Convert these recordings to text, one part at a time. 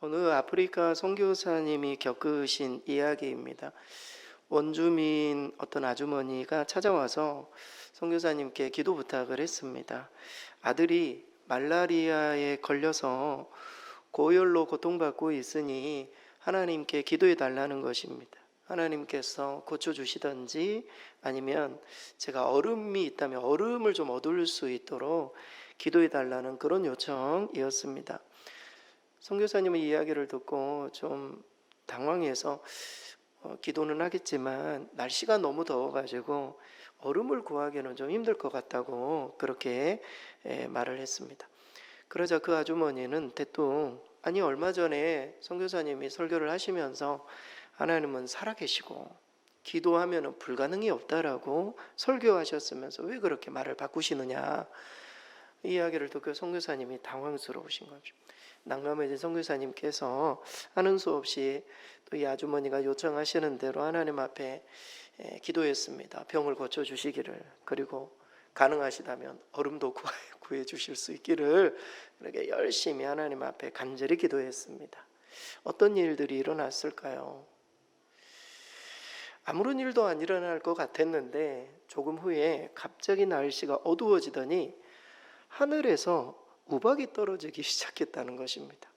어느 아프리카 선교사님이 겪으신 이야기입니다. 원주민 어떤 아주머니가 찾아와서 선교사님께 기도 부탁을 했습니다. 아들이 말라리아에 걸려서 고열로 고통받고 있으니 하나님께 기도해 달라는 것입니다. 하나님께서 고쳐주시든지 아니면 제가 얼음이 있다면 얼음을 좀 얻을 수 있도록 기도해 달라는 그런 요청이었습니다. 선교사님의 이야기를 듣고 좀 당황해서 기도는 하겠지만 날씨가 너무 더워가지고 얼음을 구하기는 좀 힘들 것 같다고 그렇게 말을 했습니다. 그러자 그 아주머니는 대뜸 아니 얼마 전에 선교사님이 설교를 하시면서 하나님은 살아계시고 기도하면 불가능이 없다라고 설교하셨으면서 왜 그렇게 말을 바꾸시느냐, 이 이야기를 듣고 선교사님이 당황스러우신 거죠. 난감해진 선교사님께서 하는 수 없이 또 이 아주머니가 요청하시는 대로 하나님 앞에 기도했습니다. 병을 고쳐주시기를, 그리고 가능하시다면 얼음도 구해 주실 수 있기를, 그렇게 열심히 하나님 앞에 간절히 기도했습니다. 어떤 일들이 일어났을까요? 아무런 일도 안 일어날 것 같았는데 조금 후에 갑자기 날씨가 어두워지더니 하늘에서 우박이 떨어지기 시작했다는 것입니다.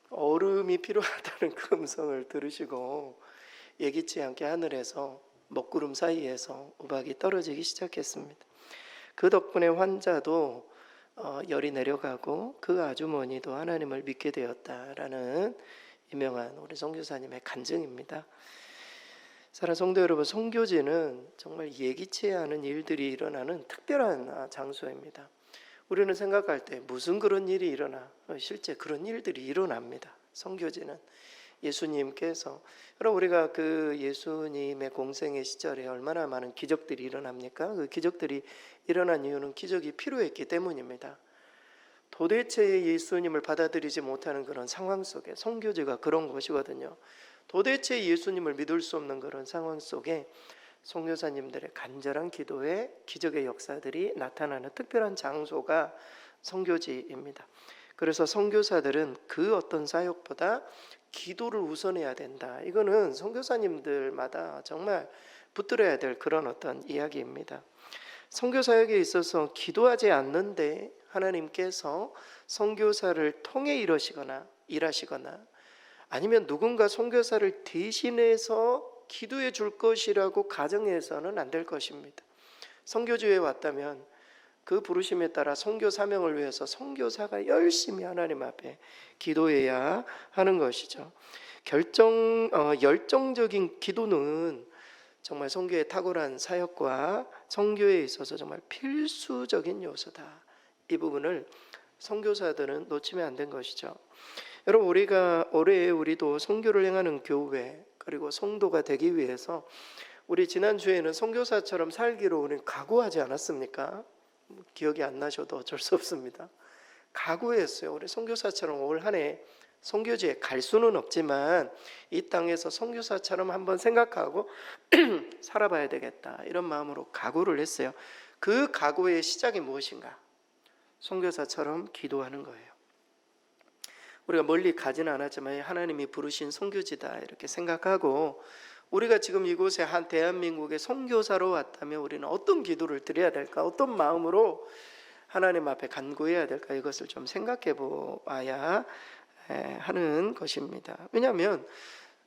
얼음이 필요하다는 그 음성을 들으시고 예기치 않게 하늘에서 먹구름 사이에서 우박이 떨어지기 시작했습니다. 그 덕분에 환자도 열이 내려가고 그 아주머니도 하나님을 믿게 되었다라는 유명한 우리 선교사님의 간증입니다. 사랑하는 성도 여러분, 선교지는 정말 예기치 않은 일들이 일어나는 특별한 장소입니다. 우리는 생각할 때 무슨 그런 일이 일어나? 실제 그런 일들이 일어납니다. 선교지는 예수님께서, 여러분 우리가 그 예수님의 공생의 시절에 얼마나 많은 기적들이 일어납니까? 그 기적들이 일어난 이유는 기적이 필요했기 때문입니다. 도대체 예수님을 받아들이지 못하는 그런 상황 속에, 선교지가 그런 곳이거든요. 도대체 예수님을 믿을 수 없는 그런 상황 속에 선교사님들의 간절한 기도에 기적의 역사들이 나타나는 특별한 장소가 선교지입니다. 그래서 선교사들은 그 어떤 사역보다 기도를 우선해야 된다. 이거는 선교사님들마다 정말 붙들어야 될 그런 어떤 이야기입니다. 선교사역에 있어서 기도하지 않는데 하나님께서 선교사를 통해 일하시거나 아니면 누군가 선교사를 대신해서 기도해 줄 것이라고 가정해서는 안 될 것입니다. 선교지에 왔다면 그 부르심에 따라 선교 사명을 위해서 선교사가 열심히 하나님 앞에 기도해야 하는 것이죠. 열정적인 기도는 정말 선교의 탁월한 사역과 선교에 있어서 정말 필수적인 요소다. 이 부분을 선교사들은 놓치면 안 된 것이죠. 여러분, 우리가 올해 우리도 선교를 행하는 교회 그리고 성도가 되기 위해서 우리 지난주에는 선교사처럼 살기로 우리는 각오하지 않았습니까? 기억이 안 나셔도 어쩔 수 없습니다. 각오했어요. 우리 선교사처럼 올 한 해 선교지에 갈 수는 없지만 이 땅에서 선교사처럼 한번 생각하고 살아봐야 되겠다, 이런 마음으로 각오를 했어요. 그 각오의 시작이 무엇인가? 선교사처럼 기도하는 거예요. 우리가 멀리 가지는 않았지만 하나님이 부르신 선교지다 이렇게 생각하고, 우리가 지금 이곳에 한 대한민국의 선교사로 왔다면 우리는 어떤 기도를 드려야 될까? 어떤 마음으로 하나님 앞에 간구해야 될까? 이것을 좀 생각해 보아야 하는 것입니다. 왜냐하면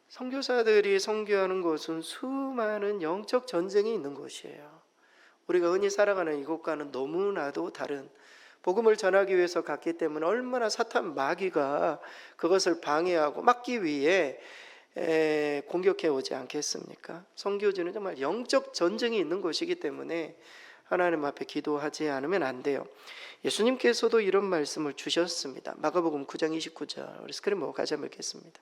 선교사들이 선교하는 곳은 수많은 영적 전쟁이 있는 곳이에요. 우리가 흔히 살아가는 이곳과는 너무나도 다른, 복음을 전하기 위해서 갔기 때문에 얼마나 사탄 마귀가 그것을 방해하고 막기 위해 공격해 오지 않겠습니까? 선교지는 정말 영적 전쟁이 있는 곳이기 때문에 하나님 앞에 기도하지 않으면 안 돼요. 예수님께서도 이런 말씀을 주셨습니다. 마가복음 9장 29절, 우리 스크린 보고 같이 한번 읽겠습니다.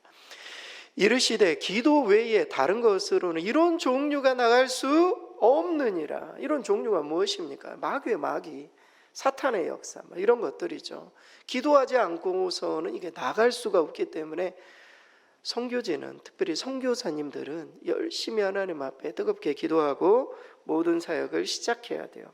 이르시되 기도 외에 다른 것으로는 이런 종류가 나갈 수 없느니라. 이런 종류가 무엇입니까? 마귀의 마귀, 사탄의 역사, 이런 것들이죠. 기도하지 않고서는 이게 나갈 수가 없기 때문에 선교지는, 특별히 선교사님들은 열심히 하나님 앞에 뜨겁게 기도하고 모든 사역을 시작해야 돼요.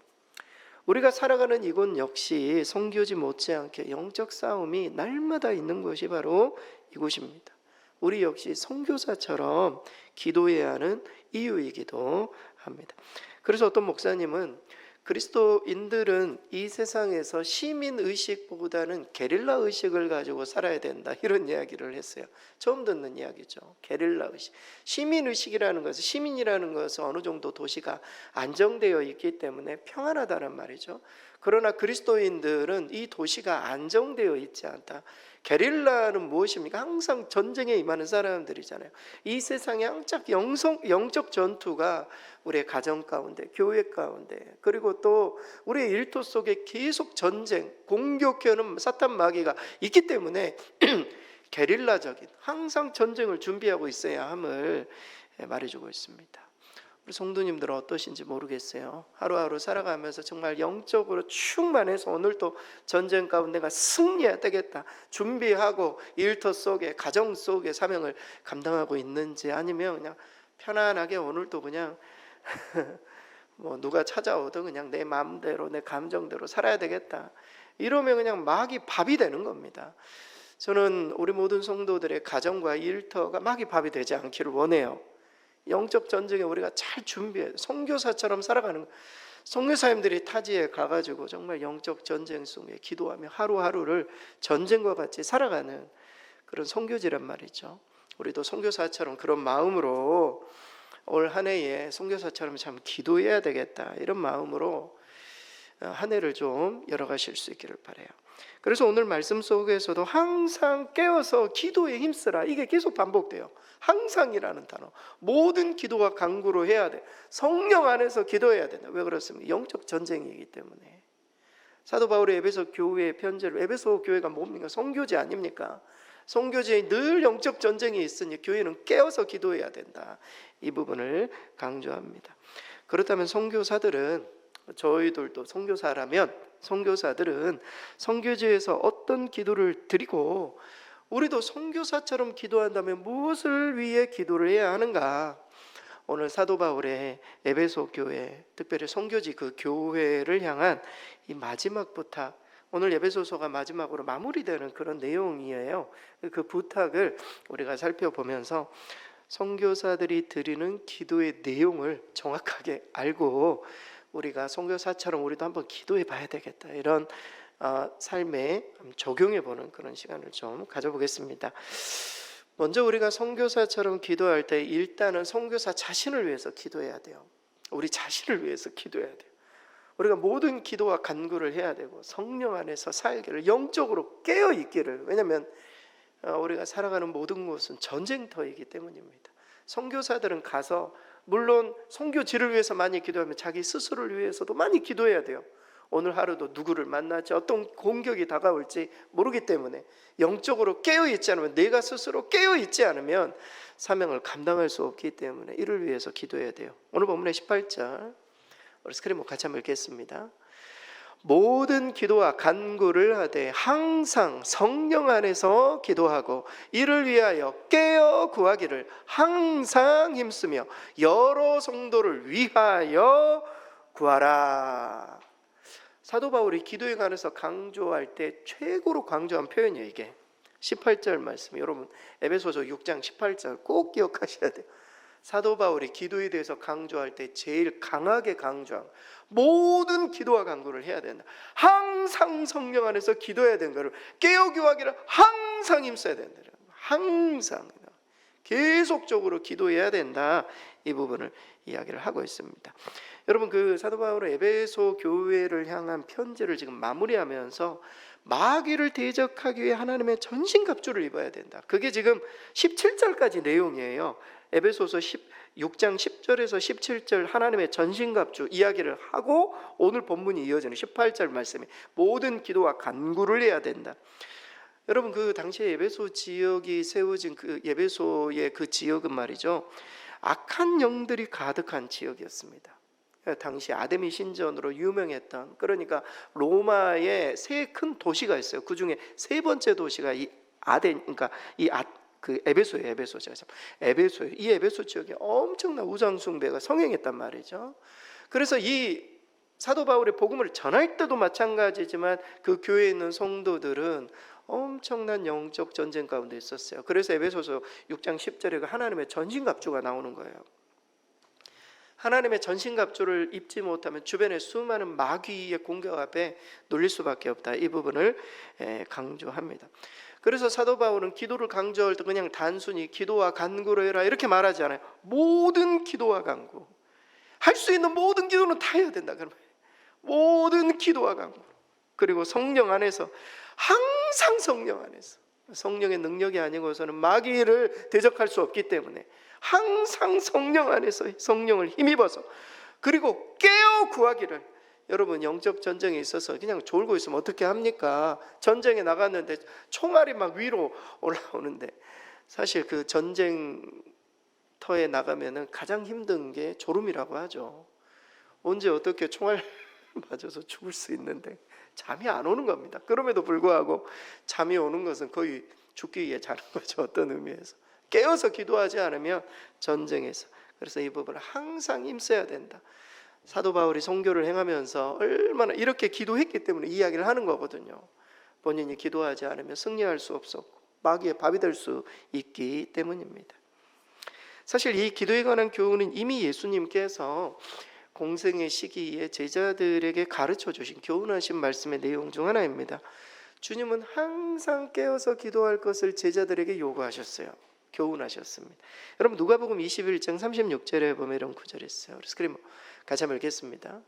우리가 살아가는 이곳 역시 선교지 못지않게 영적 싸움이 날마다 있는 곳이 바로 이곳입니다. 우리 역시 선교사처럼 기도해야 하는 이유이기도 합니다. 그래서 어떤 목사님은 그리스도인들은 이 세상에서 시민의식보다는 게릴라 의식을 가지고 살아야 된다, 이런 이야기를 했어요. 처음 듣는 이야기죠. 게릴라 의식. 시민의식이라는 것은, 시민이라는 것은 어느 정도 도시가 안정되어 있기 때문에 평안하다는 말이죠. 그러나 그리스도인들은 이 도시가 안정되어 있지 않다. 게릴라는 무엇입니까? 항상 전쟁에 임하는 사람들이잖아요. 이 세상의 항상 영적 전투가 우리의 가정 가운데, 교회 가운데, 그리고 또 우리의 일터 속에 계속 전쟁, 공격해오는 사탄 마귀가 있기 때문에 게릴라적인, 항상 전쟁을 준비하고 있어야 함을 말해주고 있습니다. 우리 성도님들은 어떠신지 모르겠어요. 하루하루 살아가면서 정말 영적으로 충만해서 오늘 또 전쟁 가운데 내가 승리해야 되겠다 준비하고 일터 속에, 가정 속에 사명을 감당하고 있는지, 아니면 그냥 편안하게 오늘도 그냥 뭐 누가 찾아오든 그냥 내 마음대로, 내 감정대로 살아야 되겠다, 이러면 그냥 막이 밥이 되는 겁니다. 저는 우리 모든 성도들의 가정과 일터가 막이 밥이 되지 않기를 원해요. 영적 전쟁에 우리가 잘 준비해 선교사처럼 살아가는, 선교사님들이 타지에 가가지고 정말 영적 전쟁 속에 기도하며 하루하루를 전쟁과 같이 살아가는 그런 선교지란 말이죠. 우리도 선교사처럼 그런 마음으로 올 한 해에 선교사처럼 참 기도해야 되겠다, 이런 마음으로 한 해를 좀 열어가실 수 있기를 바라요. 그래서 오늘 말씀 속에서도 항상 깨어서 기도에 힘쓰라, 이게 계속 반복돼요. 항상이라는 단어, 모든 기도와 간구로 해야 돼. 성령 안에서 기도해야 된다. 왜 그렇습니까? 영적 전쟁이기 때문에. 사도 바울의 에베소 교회의 편지를, 에베소 교회가 뭡니까? 선교지 아닙니까? 선교지에 늘 영적 전쟁이 있으니 교회는 깨어서 기도해야 된다, 이 부분을 강조합니다. 그렇다면 선교사들은, 저희들도 선교사라면 선교사들은 선교지에서 어떤 기도를 드리고, 우리도 선교사처럼 기도한다면 무엇을 위해 기도를 해야 하는가? 오늘 사도 바울의 에베소 교회, 특별히 선교지 그 교회를 향한 이 마지막 부탁, 오늘 에베소서가 마지막으로 마무리되는 그런 내용이에요. 그 부탁을 우리가 살펴보면서 선교사들이 드리는 기도의 내용을 정확하게 알고 우리가 선교사처럼 우리도 한번 기도해 봐야 되겠다, 이런 삶에 적용해 보는 그런 시간을 좀 가져보겠습니다. 먼저 우리가 선교사처럼 기도할 때 일단은 선교사 자신을 위해서 기도해야 돼요. 우리 자신을 위해서 기도해야 돼요. 우리가 모든 기도와 간구를 해야 되고 성령 안에서 살기를, 영적으로 깨어 있기를. 왜냐하면 우리가 살아가는 모든 곳은 전쟁터이기 때문입니다. 선교사들은 가서 물론 선교지를 위해서 많이 기도하면 자기 스스로를 위해서도 많이 기도해야 돼요. 오늘 하루도 누구를 만날지, 어떤 공격이 다가올지 모르기 때문에 영적으로 깨어있지 않으면, 내가 스스로 깨어있지 않으면 사명을 감당할 수 없기 때문에 이를 위해서 기도해야 돼요. 오늘 본문의 18절 우리 스크린 같이 한번 읽겠습니다. 모든 기도와 간구를 하되 항상 성령 안에서 기도하고 이를 위하여 깨어 구하기를 항상 힘쓰며 여러 성도를 위하여 구하라. 사도 바울이 기도에 관해서 강조할 때 최고로 강조한 표현이에요. 이게 18절 말씀, 여러분 에베소서 6장 18절 꼭 기억하셔야 돼요. 사도 바울이 기도에 대해서 강조할 때 제일 강하게 강조한, 모든 기도와 간구를 해야 된다, 항상 성령 안에서 기도해야 되는 거를 깨어 구하기를 항상 힘써야 된다, 항상 계속적으로 기도해야 된다, 이 부분을 이야기를 하고 있습니다. 여러분, 그 사도 바울은 에베소 교회를 향한 편지를 지금 마무리하면서 마귀를 대적하기 위해 하나님의 전신갑주를 입어야 된다, 그게 지금 17절까지 내용이에요. 에베소서 6장 10절에서 17절 하나님의 전신갑주 이야기를 하고 오늘 본문이 이어지는 18절 말씀에 모든 기도와 간구를 해야 된다. 여러분, 그 당시에 에베소 지역이 세워진 그 에베소의 그 지역은 말이죠, 악한 영들이 가득한 지역이었습니다. 당시 아데미 신전으로 유명했던, 그러니까 로마의 세 큰 도시가 있어요. 그 중에 세 번째 도시가 이 그러니까 그 에베소예요. 에베소예요. 이 에베소 지역에 엄청난 우상 숭배가 성행했단 말이죠. 그래서 이 사도 바울이 복음을 전할 때도 마찬가지지만 그 교회에 있는 성도들은 엄청난 영적 전쟁 가운데 있었어요. 그래서 에베소서 6장 10절에 하나님의 전신갑주가 나오는 거예요. 하나님의 전신갑주를 입지 못하면 주변의 수많은 마귀의 공격 앞에 놀릴 수밖에 없다. 이 부분을 강조합니다. 그래서 사도 바울은 기도를 강조할 때 그냥 단순히 기도와 간구로 해라 이렇게 말하지 않아요. 모든 기도와 간구, 할 수 있는 모든 기도는 다 해야 된다. 그러면 모든 기도와 간구, 그리고 성령 안에서, 항상 성령 안에서, 성령의 능력이 아니고서는 마귀를 대적할 수 없기 때문에 항상 성령 안에서 성령을 힘입어서, 그리고 깨어 구하기를. 여러분, 영적 전쟁에 있어서 그냥 졸고 있으면 어떻게 합니까? 전쟁에 나갔는데 총알이 막 위로 올라오는데, 사실 그 전쟁터에 나가면은 가장 힘든 게 졸음이라고 하죠. 언제 어떻게 총알 맞아서 죽을 수 있는데 잠이 안 오는 겁니다. 그럼에도 불구하고 잠이 오는 것은 거의 죽기 위해 자는 거죠. 어떤 의미에서 깨어서 기도하지 않으면 전쟁에서. 그래서 이 부분을 항상 힘써야 된다. 사도 바울이 선교를 행하면서 얼마나 이렇게 기도했기 때문에 이야기를 하는 거거든요. 본인이 기도하지 않으면 승리할 수 없었고 마귀의 밥이 될 수 있기 때문입니다. 사실 이 기도에 관한 교훈은 이미 예수님께서 공생의 시기에 제자들에게 가르쳐 주신 교훈하신 말씀의 내용 중 하나입니다. 주님은 항상 깨어서 기도할 것을 제자들에게 요구하셨어요. 교훈하셨습니다. 여러분, 누가복음 21장 36절에 보면 이런 구절이 있어요. 그래서 같이 한번 읽겠습니다.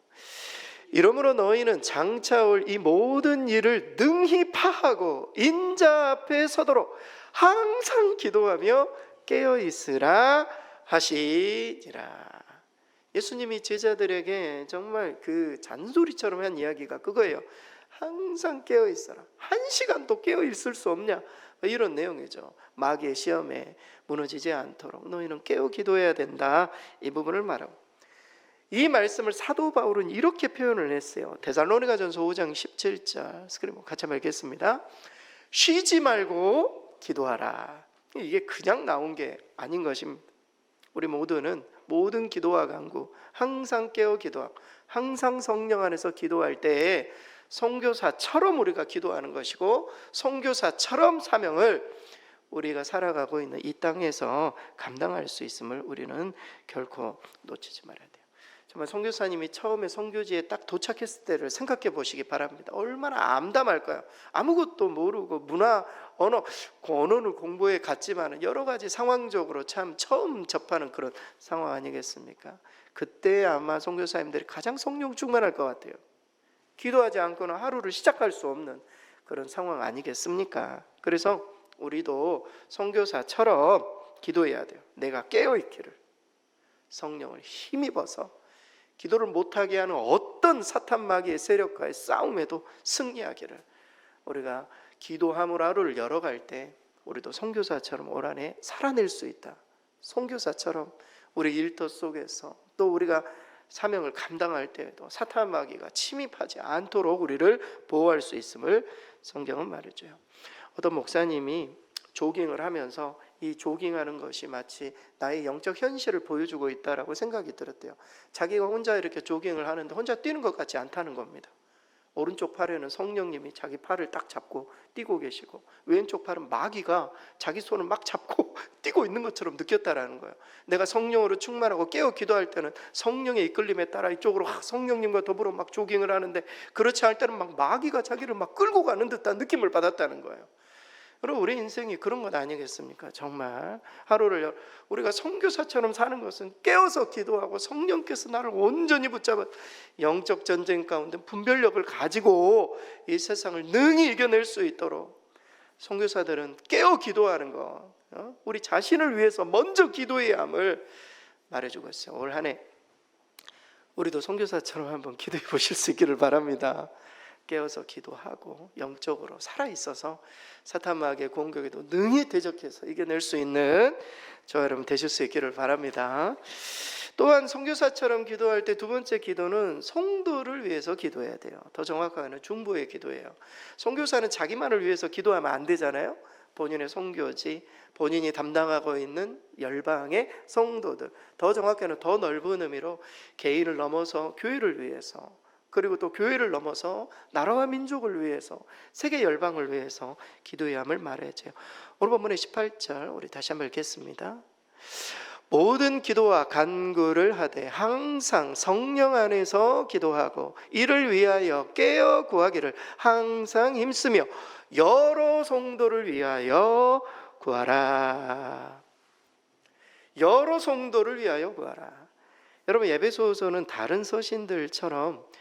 이러므로 너희는 장차 올 이 모든 일을 능히 파하고 인자 앞에 서도록 항상 기도하며 깨어 있으라 하시니라. 예수님이 제자들에게 정말 그 잔소리처럼 한 이야기가 그거예요. 항상 깨어 있어라. 한 시간도 깨어 있을 수 없냐, 이런 내용이죠. 마귀의 시험에 무너지지 않도록 너희는 깨어 기도해야 된다. 이 부분을 말하고, 이 말씀을 사도 바울은 이렇게 표현을 했어요. 데살로니가전서 5장 17절 같이 한번 읽겠습니다. 쉬지 말고 기도하라. 이게 그냥 나온 게 아닌 것입니다. 우리 모두는 모든 기도와 간구, 항상 깨어 기도하고 항상 성령 안에서 기도할 때에 선교사처럼 우리가 기도하는 것이고, 선교사처럼 사명을 우리가 살아가고 있는 이 땅에서 감당할 수 있음을 우리는 결코 놓치지 말아야 돼요. 정말 선교사님이 처음에 선교지에 딱 도착했을 때를 생각해 보시기 바랍니다. 얼마나 암담할까요? 아무것도 모르고 문화, 언어를 공부해 갔지만 여러 가지 상황적으로 참 처음 접하는 그런 상황 아니겠습니까? 그때 아마 선교사님들이 가장 성령 충만할 것 같아요. 기도하지 않고는 하루를 시작할 수 없는 그런 상황 아니겠습니까? 그래서 우리도 선교사처럼 기도해야 돼요. 내가 깨어있기를, 성령을 힘입어서 기도를 못하게 하는 어떤 사탄 마귀의 세력과의 싸움에도 승리하기를, 우리가 기도함으로 하루를 열어갈 때 우리도 선교사처럼 올 한해 살아낼 수 있다. 선교사처럼 우리 일터 속에서 또 우리가 사명을 감당할 때에도 사탄 마귀가 침입하지 않도록 우리를 보호할 수 있음을 성경은 말해줘요. 어떤 목사님이 조깅을 하면서 이 조깅하는 것이 마치 나의 영적 현실을 보여주고 있다라고 생각이 들었대요. 자기가 혼자 이렇게 조깅을 하는데 혼자 뛰는 것 같지 않다는 겁니다. 오른쪽 팔에는 성령님이 자기 팔을 딱 잡고 뛰고 계시고, 왼쪽 팔은 마귀가 자기 손을 막 잡고 뛰고 있는 것처럼 느꼈다라는 거예요. 내가 성령으로 충만하고 깨어 기도할 때는 성령의 이끌림에 따라 이쪽으로 성령님과 더불어 막 조깅을 하는데, 그렇지 않을 때는 막 마귀가 자기를 막 끌고 가는 듯한 느낌을 받았다는 거예요. 여러분, 우리 인생이 그런 것 아니겠습니까? 정말 하루를 우리가 선교사처럼 사는 것은 깨어서 기도하고 성령께서 나를 온전히 붙잡아 영적 전쟁 가운데 분별력을 가지고 이 세상을 능히 이겨낼 수 있도록 선교사들은 깨어 기도하는 거, 우리 자신을 위해서 먼저 기도해야 함을 말해주고 있어요. 올 한 해 우리도 선교사처럼 한번 기도해 보실 수 있기를 바랍니다. 깨어서 기도하고 영적으로 살아있어서 사탄 마귀의 공격에도 능히 대적해서 이겨낼 수 있는 저와 여러분 되실 수 있기를 바랍니다. 또한 선교사처럼 기도할 때 두 번째 기도는 성도를 위해서 기도해야 돼요. 더 정확하게는 중보의 기도예요. 선교사는 자기만을 위해서 기도하면 안 되잖아요. 본인의 선교지, 본인이 담당하고 있는 열방의 성도들, 더 정확하게는 더 넓은 의미로 개인을 넘어서 교회를 위해서, 그리고 또 교회를 넘어서 나라와 민족을 위해서, 세계 열방을 위해서 기도해야 함을 말해야죠. 오늘 본문의 18절 우리 다시 한번 읽겠습니다. 모든 기도와 간구를 하되 항상 성령 안에서 기도하고 이를 위하여 깨어 구하기를 항상 힘쓰며 여러 성도를 위하여 구하라. 여러 성도를 위하여 구하라. 여러분, 에베소서는 다른 서신들처럼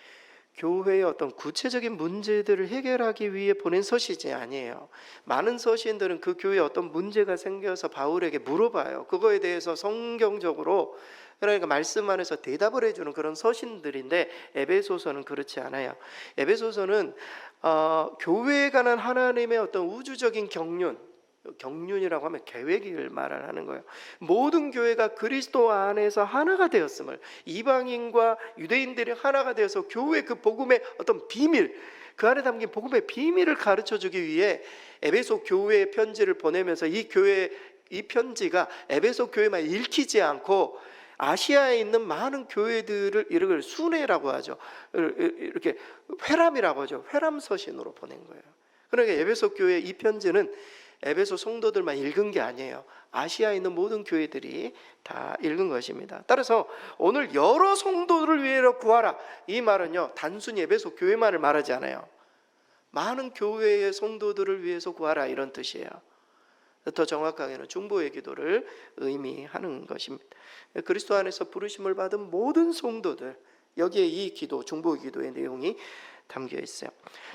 교회의 어떤 구체적인 문제들을 해결하기 위해 보낸 서신이 아니에요. 많은 서신들은 그 교회에 어떤 문제가 생겨서 바울에게 물어봐요. 그거에 대해서 성경적으로, 그러니까 말씀 안에서 대답을 해주는 그런 서신들인데, 에베소서는 그렇지 않아요. 에베소서는 교회에 관한 하나님의 어떤 우주적인 경륜이라고 하면 계획을 말하는 거예요. 모든 교회가 그리스도 안에서 하나가 되었음을, 이방인과 유대인들이 하나가 되어서 교회 그 복음의 어떤 비밀, 그 안에 담긴 복음의 비밀을 가르쳐 주기 위해 에베소 교회에 편지를 보내면서 이 편지가 에베소 교회만 읽히지 않고 아시아에 있는 많은 교회들을 이렇게 순회라고 하죠. 이렇게 회람이라고 하죠. 회람 서신으로 보낸 거예요. 그러니까 에베소 교회 이 편지는 에베소 성도들만 읽은 게 아니에요. 아시아에 있는 모든 교회들이 다 읽은 것입니다. 따라서 오늘 여러 성도들을 위해서 구하라, 이 말은요, 단순히 에베소 교회만을 말하지 않아요. 많은 교회의 성도들을 위해서 구하라, 이런 뜻이에요. 더 정확하게는 중보의 기도를 의미하는 것입니다. 그리스도 안에서 부르심을 받은 모든 성도들, 여기에 이 기도, 중보의 기도의 내용이 담겨 있어요.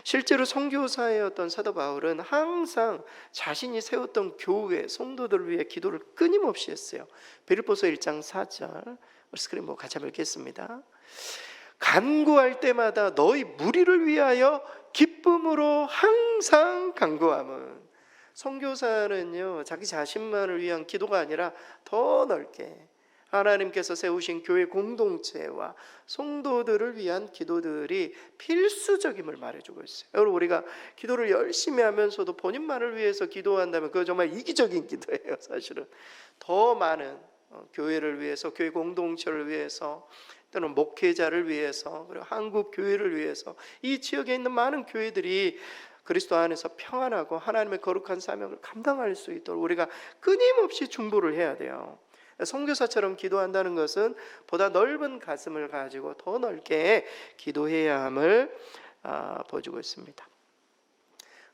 실제로 선교사의 어떤 사도 바울은 항상 자신이 세웠던 교회 성도들을 위해 기도를 끊임없이 했어요. 빌립보서 1장 4절 스크린 보고 같이 한번 읽겠습니다. 간구할 때마다 너희 무리를 위하여 기쁨으로 항상 간구함은, 선교사는요, 자기 자신만을 위한 기도가 아니라 더 넓게 하나님께서 세우신 교회 공동체와 성도들을 위한 기도들이 필수적임을 말해주고 있어요. 여러분, 우리가 기도를 열심히 하면서도 본인만을 위해서 기도한다면 그거 정말 이기적인 기도예요. 사실은 더 많은 교회를 위해서, 교회 공동체를 위해서, 또는 목회자를 위해서, 그리고 한국 교회를 위해서, 이 지역에 있는 많은 교회들이 그리스도 안에서 평안하고 하나님의 거룩한 사명을 감당할 수 있도록 우리가 끊임없이 중보를 해야 돼요. 선교사처럼 기도한다는 것은 보다 넓은 가슴을 가지고 더 넓게 기도해야 함을 보여주고 있습니다.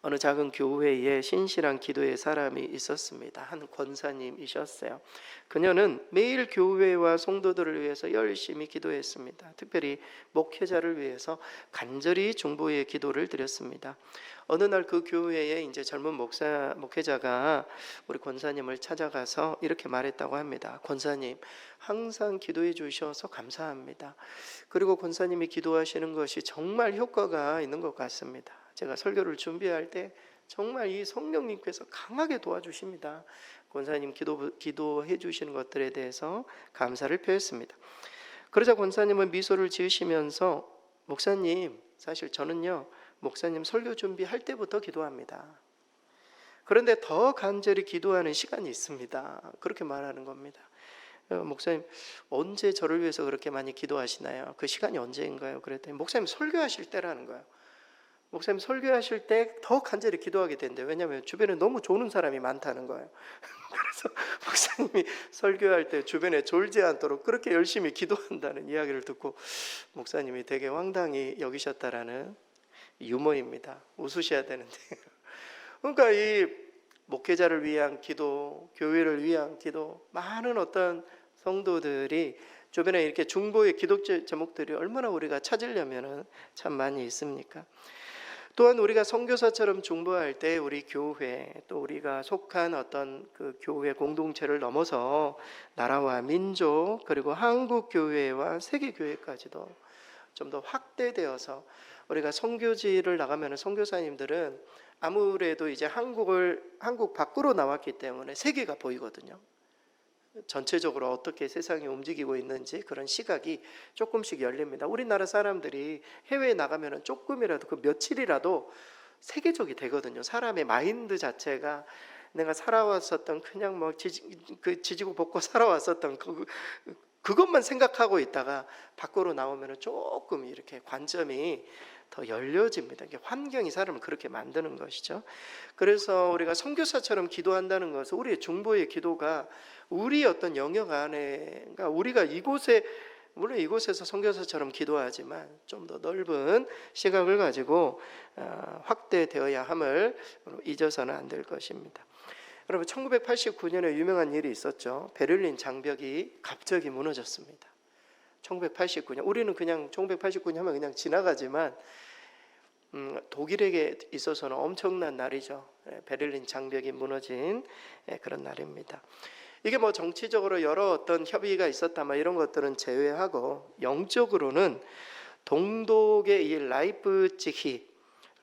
어느 작은 교회에 신실한 기도의 사람이 있었습니다. 한 권사님이셨어요. 그녀는 매일 교회와 성도들을 위해서 열심히 기도했습니다. 특별히 목회자를 위해서 간절히 중보의 기도를 드렸습니다. 어느 날 그 교회에 이제 젊은 목회자가 우리 권사님을 찾아가서 이렇게 말했다고 합니다. 권사님, 항상 기도해 주셔서 감사합니다. 그리고 권사님이 기도하시는 것이 정말 효과가 있는 것 같습니다. 제가 설교를 준비할 때 정말 이 성령님께서 강하게 도와주십니다. 권사님 기도해 주시는 것들에 대해서 감사를 표했습니다. 그러자 권사님은 미소를 지으시면서, 목사님, 사실 저는요, 목사님 설교 준비할 때부터 기도합니다. 그런데 더 간절히 기도하는 시간이 있습니다. 그렇게 말하는 겁니다. 목사님, 언제 저를 위해서 그렇게 많이 기도하시나요? 그 시간이 언제인가요? 그랬더니 목사님 설교하실 때라는 거예요. 목사님 설교하실 때 더 간절히 기도하게 된대요. 왜냐하면 주변에 너무 조는 사람이 많다는 거예요. 그래서 목사님이 설교할 때 주변에 졸지 않도록 그렇게 열심히 기도한다는 이야기를 듣고 목사님이 되게 황당히 여기셨다라는 유머입니다. 웃으셔야 되는데. 그러니까 이 목회자를 위한 기도, 교회를 위한 기도, 많은 어떤 성도들이 주변에 이렇게 중보의 기도 제목들이 얼마나 우리가 찾으려면 참 많이 있습니까? 또한 우리가 선교사처럼 중보할 때 우리 교회, 또 우리가 속한 어떤 그 교회 공동체를 넘어서 나라와 민족, 그리고 한국 교회와 세계 교회까지도 좀 더 확대되어서, 우리가 선교지를 나가면 선교사님들은 아무래도 이제 한국 밖으로 나왔기 때문에 세계가 보이거든요. 전체적으로 어떻게 세상이 움직이고 있는지 그런 시각이 조금씩 열립니다. 우리나라 사람들이 해외에 나가면 조금이라도, 그 며칠이라도 세계적이 되거든요. 사람의 마인드 자체가 내가 살아왔었던, 그냥 뭐 지지고 볶고 살아왔었던 그것만 생각하고 있다가 밖으로 나오면 조금 이렇게 관점이 더 열려집니다. 이게 환경이 사람을 그렇게 만드는 것이죠. 그래서 우리가 선교사처럼 기도한다는 것은 우리의 중보의 기도가 우리 어떤 영역 안에, 그러니까 우리가 이곳에, 물론 이곳에서 선교사처럼 기도하지만 좀 더 넓은 시각을 가지고 확대되어야 함을 잊어서는 안 될 것입니다. 여러분, 1989년에 유명한 일이 있었죠. 베를린 장벽이 갑자기 무너졌습니다. 1989년, 우리는 그냥 1989년 하면 그냥 지나가지만 독일에게 있어서는 엄청난 날이죠. 베를린 장벽이 무너진 그런 날입니다. 이게 뭐 정치적으로 여러 어떤 협의가 있었다면 이런 것들은 제외하고 영적으로는 동독의 이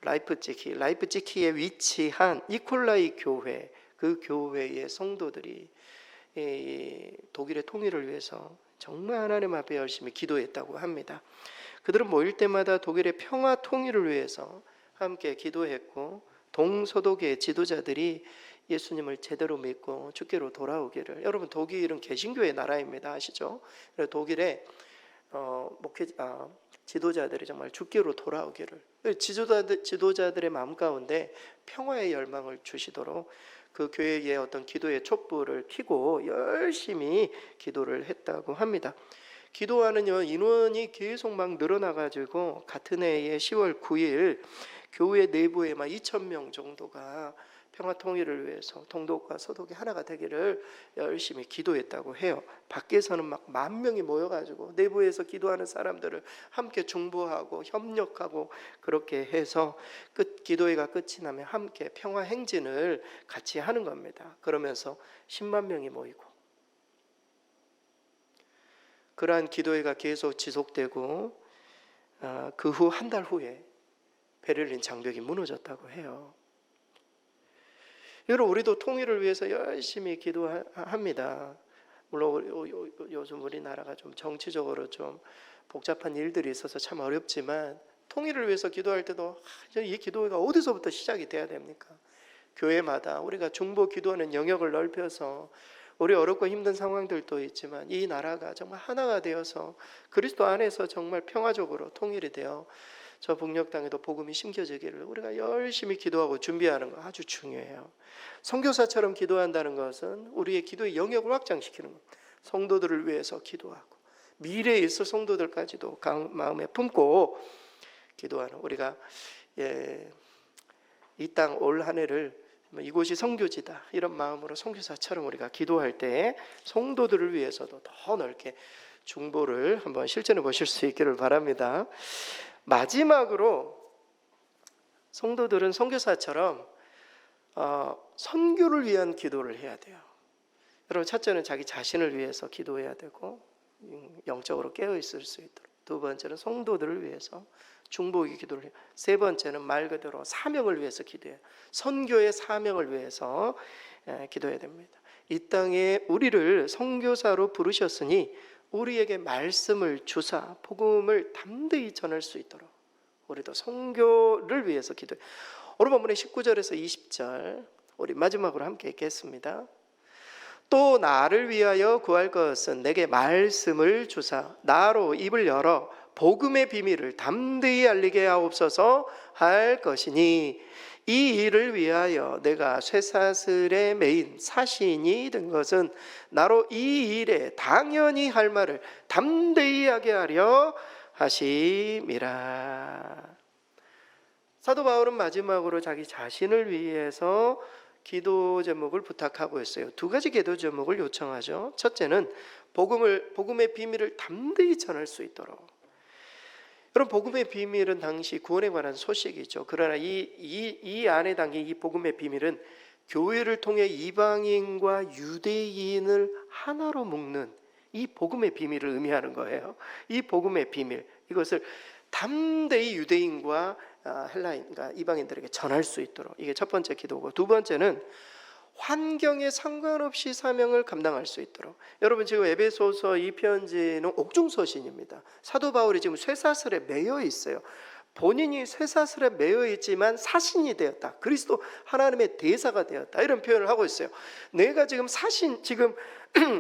라이프치히에 위치한 니콜라이 교회, 그 교회의 성도들이 독일의 통일을 위해서 정말 하나님 앞에 열심히 기도했다고 합니다. 그들은 모일 때마다 독일의 평화 통일을 위해서 함께 기도했고, 동서독의 지도자들이 예수님을 제대로 믿고 주께로 돌아오기를. 여러분, 독일은 개신교의 나라입니다. 아시죠? 독일의 지도자들이 정말 주께로 돌아오기를, 지도자들의 마음 가운데 평화의 열망을 주시도록 그 교회의 어떤 기도의 촛불을 켜고 열심히 기도를 했다고 합니다. 기도하는 인원이 계속 막 늘어나가지고 같은 해에 10월 9일 교회 내부에 막 2,000명 정도가 평화 통일을 위해서 동독과 서독이 하나가 되기를 열심히 기도했다고 해요. 밖에서는 막 10,000명이 모여가지고 내부에서 기도하는 사람들을 함께 중보하고 협력하고 그렇게 해서 기도회가 끝이 나면 함께 평화 행진을 같이 하는 겁니다. 그러면서 10만 명이 모이고, 그러한 기도회가 계속 지속되고 그 후 한 달 후에 베를린 장벽이 무너졌다고 해요. 여러분, 우리도 통일을 위해서 열심히 기도합니다. 물론 요즘 우리나라가 좀 정치적으로 좀 복잡한 일들이 있어서 참 어렵지만 통일을 위해서 기도할 때도 이 기도가 어디서부터 시작이 돼야 됩니까? 교회마다 우리가 중보 기도하는 영역을 넓혀서, 우리 어렵고 힘든 상황들도 있지만 이 나라가 정말 하나가 되어서 그리스도 안에서 정말 평화적으로 통일이 되어 저 북녘 땅에도 복음이 심겨지기를 우리가 열심히 기도하고 준비하는 거 아주 중요해요. 선교사처럼 기도한다는 것은 우리의 기도의 영역을 확장시키는 겁니다. 성도들을 위해서 기도하고 미래에 있을 성도들까지도 마음에 품고 기도하는, 우리가 이 땅 올 한 해를 이곳이 선교지다 이런 마음으로 선교사처럼 우리가 기도할 때 성도들을 위해서도 더 넓게 중보를 한번 실천해 보실 수 있기를 바랍니다. 마지막으로 성도들은 선교사처럼 선교를 위한 기도를 해야 돼요. 여러분, 첫째는 자기 자신을 위해서 기도해야 되고 영적으로 깨어 있을 수 있도록. 두 번째는 성도들을 위해서 중보의 기도를 해요. 세 번째는 말 그대로 사명을 위해서 기도해요. 선교의 사명을 위해서 기도해야 됩니다. 이 땅에 우리를 선교사로 부르셨으니 우리에게 말씀을 주사 복음을 담대히 전할 수 있도록 우리도 선교를 위해서 기도해요. 오늘 본문의 19절에서 20절 우리 마지막으로 함께 읽겠습니다. 또 나를 위하여 구할 것은 내게 말씀을 주사 나로 입을 열어 복음의 비밀을 담대히 알리게 하옵소서 할 것이니, 이 일을 위하여 내가 쇠사슬에 매인 사신이 된 것은 나로 이 일에 당연히 할 말을 담대히 하게 하려 하심이라. 사도 바울은 마지막으로 자기 자신을 위해서 기도 제목을 부탁하고 있어요. 두 가지 기도 제목을 요청하죠. 첫째는 복음의 비밀을 담대히 전할 수 있도록. 여러분, 복음의 비밀은 당시 구원에 관한 소식이죠. 그러나 이 안에 담긴 이 복음의 비밀은 교회를 통해 이방인과 유대인을 하나로 묶는 이 복음의 비밀을 의미하는 거예요. 이 복음의 비밀, 이것을 담대히 유대인과 헬라인과 이방인들에게 전할 수 있도록, 이게 첫 번째 기도고, 두 번째는 환경에 상관없이 사명을 감당할 수 있도록. 여러분, 지금 에베소서 이 편지는 옥중서신입니다. 사도 바울이 지금 쇠사슬에 매여 있어요. 본인이 쇠사슬에 매여 있지만 사신이 되었다. 그리스도 하나님의 대사가 되었다. 이런 표현을 하고 있어요. 내가 지금 지금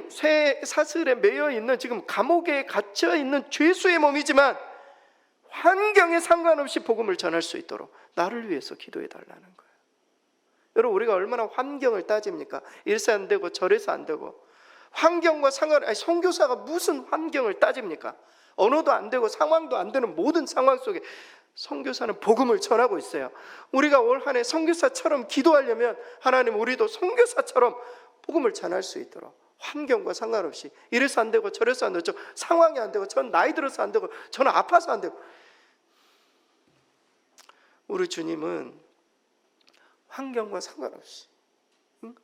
쇠사슬에 매여 있는, 지금 감옥에 갇혀 있는 죄수의 몸이지만 환경에 상관없이 복음을 전할 수 있도록 나를 위해서 기도해 달라는 거예요. 여러분, 우리가 얼마나 환경을 따집니까? 이래서 안 되고 저래서 안 되고. 환경과 선교사가 무슨 환경을 따집니까? 언어도 안 되고 상황도 안 되는 모든 상황 속에 선교사는 복음을 전하고 있어요. 우리가 올 한 해 선교사처럼 기도하려면 하나님, 우리도 선교사처럼 복음을 전할 수 있도록 환경과 상관없이, 이래서 안 되고 저래서 안 되고, 상황이 안 되고, 전 나이 들어서 안 되고, 저는 아파서 안 되고. 우리 주님은 환경과 상관없이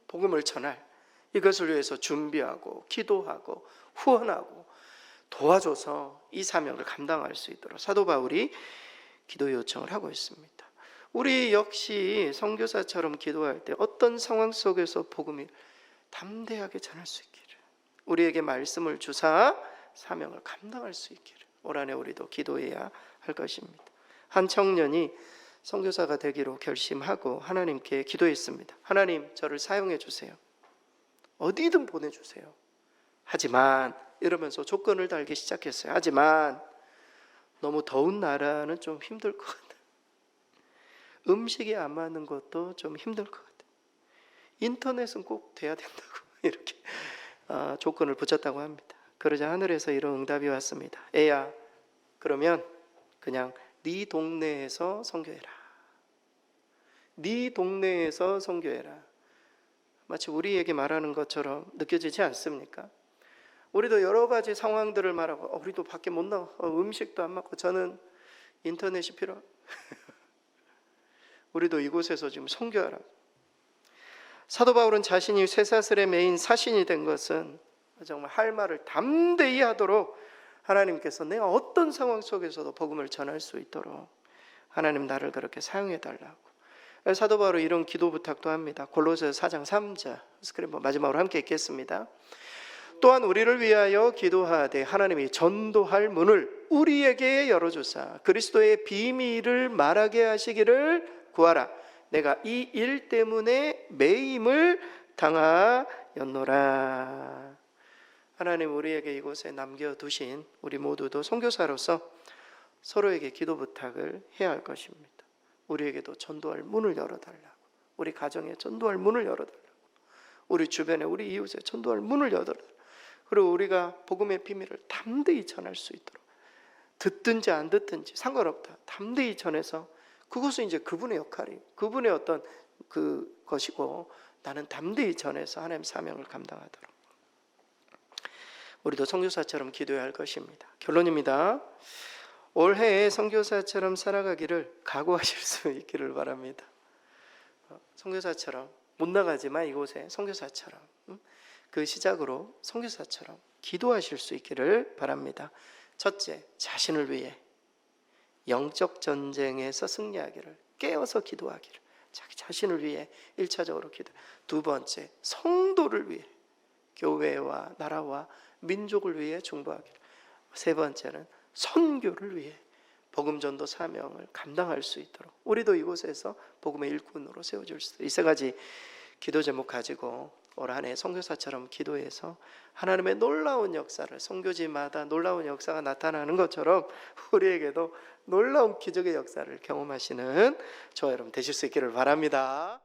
복음을 전할, 이것을 위해서 준비하고 기도하고 후원하고 도와줘서 이 사명을 감당할 수 있도록 사도 바울이 기도 요청을 하고 있습니다. 우리 역시 선교사처럼 기도할 때 어떤 상황 속에서 복음이 담대하게 전할 수 있기를, 우리에게 말씀을 주사 사명을 감당할 수 있기를 올 한 해 우리도 기도해야 할 것입니다. 한 청년이 선교사가 되기로 결심하고 하나님께 기도했습니다. 하나님, 저를 사용해 주세요. 어디든 보내주세요. 하지만 이러면서 조건을 달기 시작했어요. 하지만 너무 더운 나라는 좀 힘들 것 같아요. 음식이 안 맞는 것도 좀 힘들 것 같아요. 인터넷은 꼭 돼야 된다고 이렇게 조건을 붙였다고 합니다. 그러자 하늘에서 이런 응답이 왔습니다. 애야, 그러면 그냥 네 동네에서 선교해라. 네 동네에서 선교해라. 마치 우리에게 말하는 것처럼 느껴지지 않습니까? 우리도 여러 가지 상황들을 말하고 우리도 밖에 못 나가, 음식도 안 맞고 저는 인터넷이 필요하고 우리도 이곳에서 지금 선교하라. 사도 바울은 자신이 쇠사슬에 매인 사신이 된 것은 정말 할 말을 담대히 하도록 하나님께서 내가 어떤 상황 속에서도 복음을 전할 수 있도록 하나님 나를 그렇게 사용해 달라고. 사도 바울은 이런 기도 부탁도 합니다. 골로새서 4장 3절 스크린 마지막으로 함께 읽겠습니다. 또한 우리를 위하여 기도하되 하나님이 전도할 문을 우리에게 열어주사 그리스도의 비밀을 말하게 하시기를 구하라. 내가 이 일 때문에 매임을 당하였노라. 하나님, 우리에게 이곳에 남겨두신 우리 모두도 선교사로서 서로에게 기도 부탁을 해야 할 것입니다. 우리에게도 전도할 문을 열어달라고, 우리 가정에 전도할 문을 열어달라고, 우리 주변에 우리 이웃에 전도할 문을 열어달라고, 그리고 우리가 복음의 비밀을 담대히 전할 수 있도록, 듣든지 안 듣든지 상관없다, 담대히 전해서 그것은 이제 그분의 역할이, 그분의 어떤 그것이고 나는 담대히 전해서 하나님 사명을 감당하도록 우리도 선교사처럼 기도해야 할 것입니다. 결론입니다. 올해에 선교사처럼 살아가기를 각오하실 수 있기를 바랍니다. 선교사처럼 못 나가지만 이곳에 선교사처럼 그 시작으로 선교사처럼 기도하실 수 있기를 바랍니다. 첫째, 자신을 위해 영적 전쟁에서 승리하기를 깨어서 기도하기를, 자기 자신을 위해 1차적으로 기도. 두 번째, 성도를 위해 교회와 나라와 민족을 위해 중보하기를. 세 번째는 선교를 위해 복음 전도 사명을 감당할 수 있도록 우리도 이곳에서 복음의 일꾼으로 세워질 수 있도록 이 세 가지 기도 제목 가지고 올 한 해 선교사처럼 기도해서 하나님의 놀라운 역사를, 선교지마다 놀라운 역사가 나타나는 것처럼 우리에게도 놀라운 기적의 역사를 경험하시는 저와 여러분 되실 수 있기를 바랍니다.